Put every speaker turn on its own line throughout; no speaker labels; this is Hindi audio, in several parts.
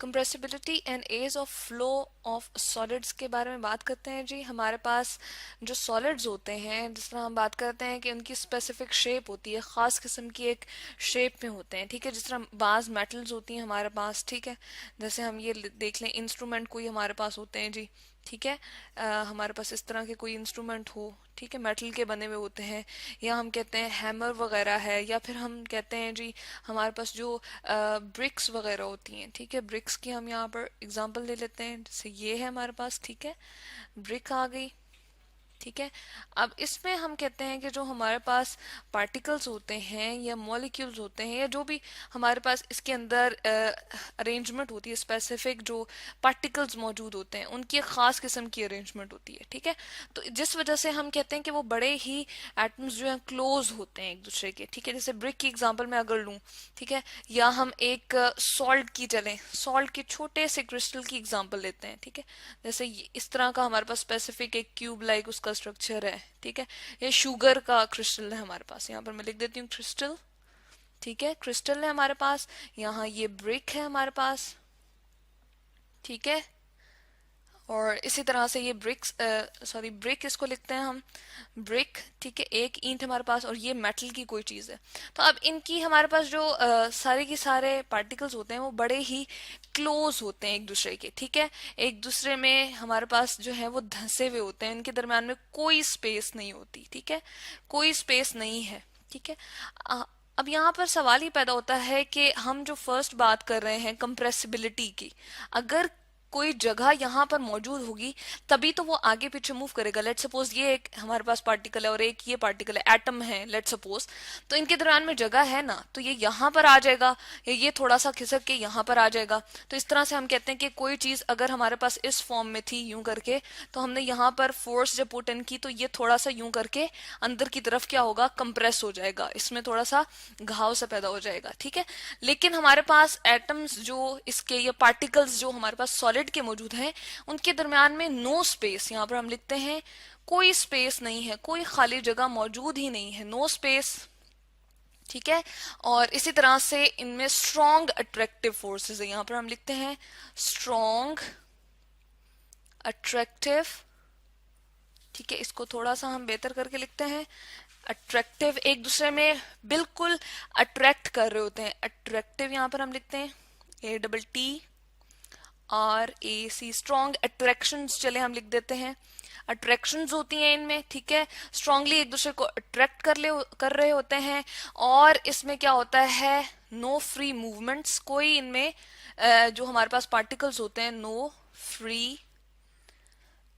Compressibility and ease of flow of solids के बारे में बात करते हैं जी। हमारे पास जो सॉलिड्स होते हैं, जिस तरह हम बात करते हैं कि उनकी स्पेसिफिक शेप होती है, ख़ास किस्म की एक शेप में होते हैं, ठीक है। जिस तरह बाज मेटल्स होती हैं हमारे पास, ठीक है। जैसे हम ये देख लें, इंस्ट्रूमेंट कोई हमारे पास होते हैं जी, ठीक है। हमारे पास इस तरह के कोई इंस्ट्रूमेंट हो, ठीक है, मेटल के बने हुए होते हैं, या हम कहते हैं हैमर वगैरह है, या फिर हम कहते हैं जी हमारे पास जो ब्रिक्स वगैरह होती हैं, ठीक है। ब्रिक्स की हम यहाँ पर एग्जांपल ले लेते हैं, जैसे ये है हमारे पास, ठीक है, ब्रिक आ गई, ठीक है। अब इसमें हम कहते हैं कि जो हमारे पास पार्टिकल्स होते हैं या मॉलिक्यूल्स होते हैं, या जो भी हमारे पास इसके अंदर अरेंजमेंट होती है, स्पेसिफिक जो पार्टिकल्स मौजूद होते हैं उनकी एक खास किस्म की अरेंजमेंट होती है, ठीक है। तो जिस वजह से हम कहते हैं कि वो बड़े ही एटम्स जो हैं क्लोज होते हैं एक दूसरे के, ठीक है। जैसे ब्रिक की एग्जांपल मैं अगर लूँ, ठीक है, या हम एक सॉल्ट की चलें, सॉल्ट के छोटे से क्रिस्टल की एग्जांपल लेते हैं, ठीक है। जैसे इस तरह का हमारे पास स्पेसिफिक एक क्यूब लाइक उसका स्ट्रक्चर है, ठीक है। ये शुगर का क्रिस्टल है हमारे पास, यहाँ पर मैं लिख देती हूँ क्रिस्टल, ठीक है, क्रिस्टल है हमारे पास। यहाँ ये ब्रिक है हमारे पास, ठीक है। और इसी तरह से ये ब्रिक्स, सॉरी ब्रिक इसको लिखते हैं हम, ब्रिक, ठीक है, एक ईंट हमारे पास, और ये मेटल की कोई चीज़ है। तो अब इनकी हमारे पास जो सारे के सारे पार्टिकल्स होते हैं वो बड़े ही क्लोज होते हैं एक दूसरे के, ठीक है। एक दूसरे में हमारे पास जो है वो धंसे हुए होते हैं, इनके दरम्यान में कोई स्पेस नहीं होती, ठीक है, कोई स्पेस नहीं है, ठीक है। अब यहाँ पर सवाल ही पैदा होता है कि हम जो फर्स्ट बात कर रहे हैं कंप्रेसिबिलिटी की, अगर कोई जगह यहाँ पर मौजूद होगी तभी तो वो आगे पीछे मूव करेगा। लेट सपोज ये एक हमारे पास पार्टिकल है और एक ये पार्टिकल है, एटम है लेट सपोज, तो इनके दरम्यान में जगह है ना, तो ये यहाँ पर आ जाएगा, या ये थोड़ा सा खिसक के यहाँ पर आ जाएगा। तो इस तरह से हम कहते हैं कि कोई चीज अगर हमारे पास इस फॉर्म में थी यूं करके, तो हमने यहाँ पर फोर्स जब पुट इन की तो ये थोड़ा सा यूं करके अंदर की तरफ क्या होगा, कंप्रेस हो जाएगा, इसमें थोड़ा सा घाव सा पैदा हो जाएगा, ठीक है। लेकिन हमारे पास एटम्स जो इसके, या पार्टिकल्स जो हमारे पास सॉलिड के मौजूद हैं, उनके दरमियान में नो स्पेस, यहाँ पर हम लिखते हैं कोई स्पेस नहीं है, कोई खाली जगह मौजूद ही नहीं है, नो स्पेस, ठीक है। और इसी तरह से इनमें स्ट्रॉन्ग अट्रैक्टिव फोर्सेस है, यहां पर हम लिखते हैं स्ट्रॉन्ग अट्रैक्टिव, ठीक है। इसको थोड़ा सा हम बेहतर करके लिखते हैं, अट्रैक्टिव, एक दूसरे में बिल्कुल अट्रैक्ट कर रहे होते हैं, अट्रैक्टिव यहां पर हम लिखते हैं ATTRAC, स्ट्रॉन्ग अट्रैक्शन, चले हम लिख देते हैं अट्रैक्शंस होती हैं इनमें, ठीक है। स्ट्रांगली एक दूसरे को अट्रैक्ट कर रहे होते हैं। और इसमें क्या होता है, नो फ्री मूवमेंट्स, कोई इनमें जो हमारे पास पार्टिकल्स होते हैं, नो फ्री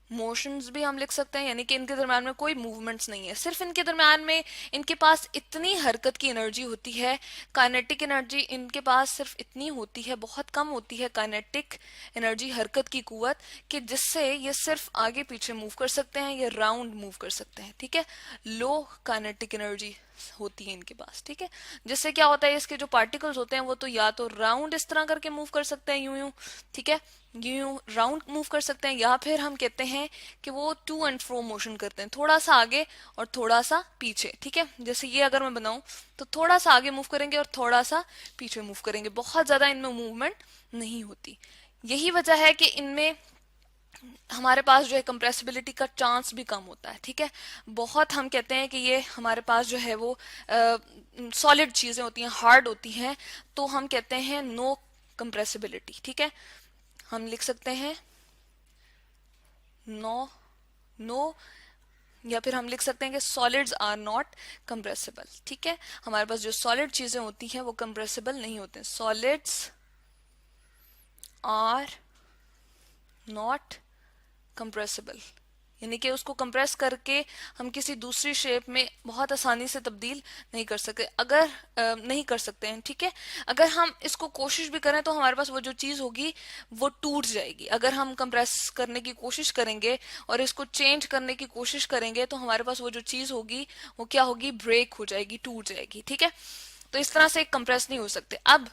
मोशंस भी हम लिख सकते हैं, यानी कि इनके दरम्यान में कोई मूवमेंट्स नहीं है, सिर्फ इनके दरम्यान में इनके पास इतनी हरकत की एनर्जी होती है, काइनेटिक एनर्जी इनके पास सिर्फ इतनी होती है, बहुत कम होती है काइनेटिक एनर्जी, हरकत की कुवत, कि जिससे ये सिर्फ आगे पीछे मूव कर सकते हैं या राउंड मूव कर सकते हैं, ठीक है। लो काइनेटिक एनर्जी होती है इनके पास, ठीक है। जिससे क्या होता है, इसके जो पार्टिकल्स होते हैं वो तो या तो राउंड इस तरह करके मूव कर सकते हैं, यूं यूं, ठीक है, यूं राउंड मूव कर सकते हैं, या फिर हम कहते हैं कि वो टू एंड फ्रो मोशन करते हैं, थोड़ा सा आगे और थोड़ा सा पीछे, ठीक है। जैसे ये अगर मैं बनाऊं तो थोड़ा सा आगे मूव करेंगे और थोड़ा सा पीछे मूव करेंगे, बहुत ज्यादा इनमें मूवमेंट नहीं होती। यही वजह है कि इनमें हमारे पास जो है कंप्रेसिबिलिटी का चांस भी कम होता है, ठीक है। बहुत हम कहते हैं कि ये हमारे पास जो है वो सॉलिड चीजें होती हैं, हार्ड होती हैं, तो हम कहते हैं नो कंप्रेसिबिलिटी, ठीक है। हम लिख सकते हैं नो, नो, या फिर हम लिख सकते हैं कि सॉलिड्स आर नॉट कंप्रेसिबल, ठीक है। हमारे पास जो सॉलिड चीजें होती हैं वो कंप्रेसिबल नहीं होते, सॉलिड्स आर नॉट कंप्रेसिबल, यानी कि उसको कंप्रेस करके हम किसी दूसरी शेप में बहुत आसानी से तब्दील नहीं कर सकते, अगर नहीं कर सकते हैं, ठीक है। अगर हम इसको कोशिश भी करें तो हमारे पास वो जो चीज होगी वो टूट जाएगी। अगर हम कंप्रेस करने की कोशिश करेंगे और इसको चेंज करने की कोशिश करेंगे तो हमारे पास वो जो चीज होगी वो क्या होगी, ब्रेक हो जाएगी, टूट जाएगी, ठीक है। तो इस तरह से कंप्रेस नहीं हो सकते। अब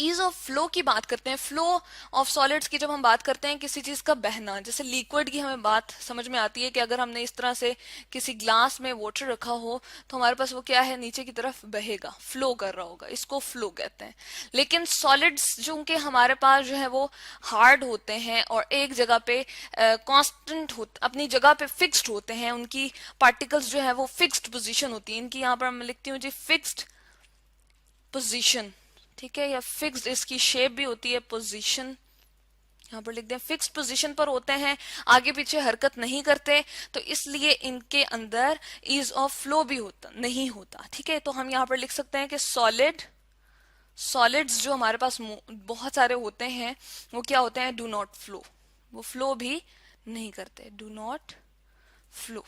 ईज ऑफ फ्लो की बात करते हैं, फ्लो ऑफ सॉलिड्स की जब हम बात करते हैं किसी चीज का बहना, जैसे लिक्विड की हमें बात समझ में आती है कि अगर हमने इस तरह से किसी ग्लास में वाटर रखा हो तो हमारे पास वो क्या है, नीचे की तरफ बहेगा, फ्लो कर रहा होगा, इसको फ्लो कहते हैं। लेकिन सॉलिड्स जो उनके हमारे पास जो है वो हार्ड होते हैं और एक जगह पे कांस्टेंट अपनी जगह पे फिक्स्ड होते हैं, उनकी पार्टिकल्स जो है वो फिक्स्ड पोजीशन होती है इनकी, यहाँ पर मैं लिखती हूँ जी फिक्स्ड पोजीशन, ठीक है, या फिक्स्ड इसकी शेप भी होती है, पोजीशन यहाँ पर लिख दें, फिक्स पोजीशन पर होते हैं, आगे पीछे हरकत नहीं करते, तो इसलिए इनके अंदर ईज ऑफ फ्लो भी होता नहीं होता, ठीक है। तो हम यहाँ पर लिख सकते हैं कि सॉलिड्स जो हमारे पास बहुत सारे होते हैं वो क्या होते हैं, डू नॉट फ्लो, वो फ्लो भी नहीं करते, डू नॉट फ्लो,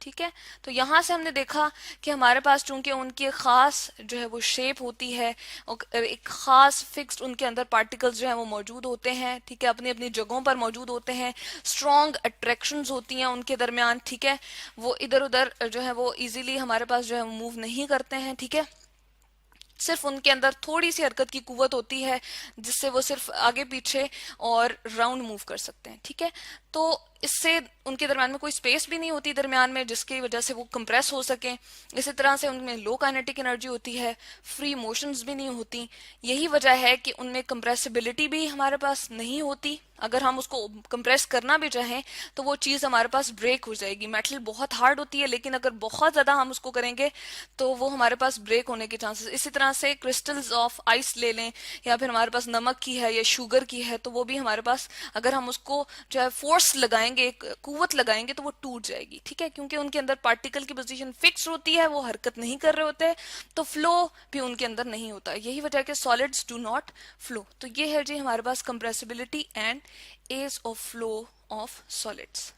ठीक है। तो यहां से हमने देखा कि हमारे पास चूंकि उनकी खास जो है वो शेप होती है और एक खास फिक्स्ड उनके अंदर पार्टिकल्स जो है वो मौजूद होते हैं, ठीक है, अपनी अपनी जगहों पर मौजूद होते हैं, स्ट्रॉन्ग अट्रैक्शंस होती हैं उनके दरमियान, ठीक है, वो इधर उधर जो है वो इजीली हमारे पास जो है मूव नहीं करते हैं, ठीक है, सिर्फ उनके अंदर थोड़ी सी हरकत की कुवत होती है जिससे वो सिर्फ आगे पीछे और राउंड मूव कर सकते हैं, ठीक है। तो इससे उनके दरम्यान में कोई स्पेस भी नहीं होती दरमियान में जिसकी वजह से वो कंप्रेस हो सके, इसी तरह से उनमें लो काइनेटिक एनर्जी होती है, फ्री मोशंस भी नहीं होती, यही वजह है कि उनमें कंप्रेसिबिलिटी भी हमारे पास नहीं होती, अगर हम उसको कंप्रेस करना भी चाहें तो वो चीज़ हमारे पास ब्रेक हो जाएगी, मेटल बहुत हार्ड होती है लेकिन अगर बहुत ज़्यादा हम उसको करेंगे तो वो हमारे पास ब्रेक होने के चांसेस, इसी तरह से क्रिस्टल्स ऑफ आइस ले लें या फिर हमारे पास नमक की है या शुगर की है तो वो भी हमारे पास अगर हम उसको जो है फोर्स लगाएंगे, कुवत लगाएंगे तो वो टूट जाएगी, ठीक है, क्योंकि उनके अंदर पार्टिकल की पोजीशन फिक्स होती है, वो हरकत नहीं कर रहे होते, तो फ्लो भी उनके अंदर नहीं होता, यही वजह है कि सॉलिड्स डू नॉट फ्लो। तो ये है जी हमारे पास compressibility and ease of flow of solids.